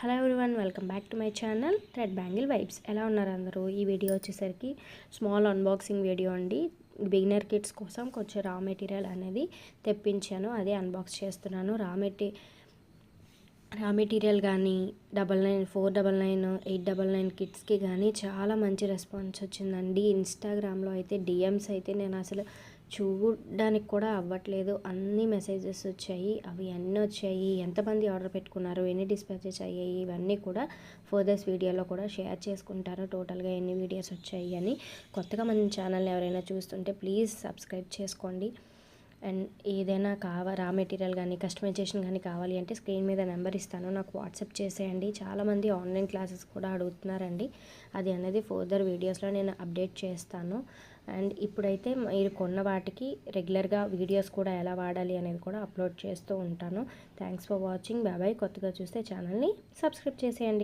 Hello everyone, welcome back to my channel thread bangle vibes. ఎలా ఉన్నారు అందరూ? ఈ వీడియో వచ్చేసరికి స్మాల్ అన్బాక్సింగ్ వీడియో అండి. బిగినర్ కిడ్స్ కోసం కొంచెం రా మెటీరియల్ అనేది తెప్పించాను, అదే అన్బాక్స్ చేస్తున్నాను. రా మెటీరియల్ కానీ 99 499 899 కిడ్స్కి కానీ చాలా మంచి రెస్పాన్స్ వచ్చిందండి. ఇన్స్టాగ్రామ్లో అయితే డిఎమ్స్ అయితే నేను అసలు చూడడానికి కూడా అవ్వట్లేదు, అన్ని మెసేజెస్ వచ్చాయి. అవి ఎన్ని వచ్చాయి, ఎంతమంది ఆర్డర్ పెట్టుకున్నారు, ఎన్ని డిస్పాచెస్ అయ్యాయి, ఇవన్నీ కూడా ఫర్దర్స్ వీడియోలో కూడా షేర్ చేసుకుంటాను. టోటల్గా ఎన్ని వీడియోస్ వచ్చాయి అని. కొత్తగా మన ఛానల్ ఎవరైనా చూస్తుంటే ప్లీజ్ సబ్స్క్రైబ్ చేసుకోండి. అండ్ ఏదైనా రా మెటీరియల్ కానీ కస్టమైజేషన్ కానీ కావాలి అంటే స్క్రీన్ మీద నెంబర్ ఇస్తాను, నాకు వాట్సాప్ చేసేయండి. చాలామంది ఆన్లైన్ క్లాసెస్ కూడా అడుగుతున్నారండి, అది అనేది ఫర్దర్ వీడియోస్లో నేను అప్డేట్ చేస్తాను. అండ్ ఇప్పుడైతే మీరు కొన్న వాటికి రెగ్యులర్గా వీడియోస్ కూడా ఎలా వాడాలి అనేది కూడా అప్లోడ్ చేస్తూ ఉంటాను. Thanks for watching. బాయ్. కొత్తగా చూస్తే ఛానల్ని సబ్స్క్రైబ్ చేసేయండి.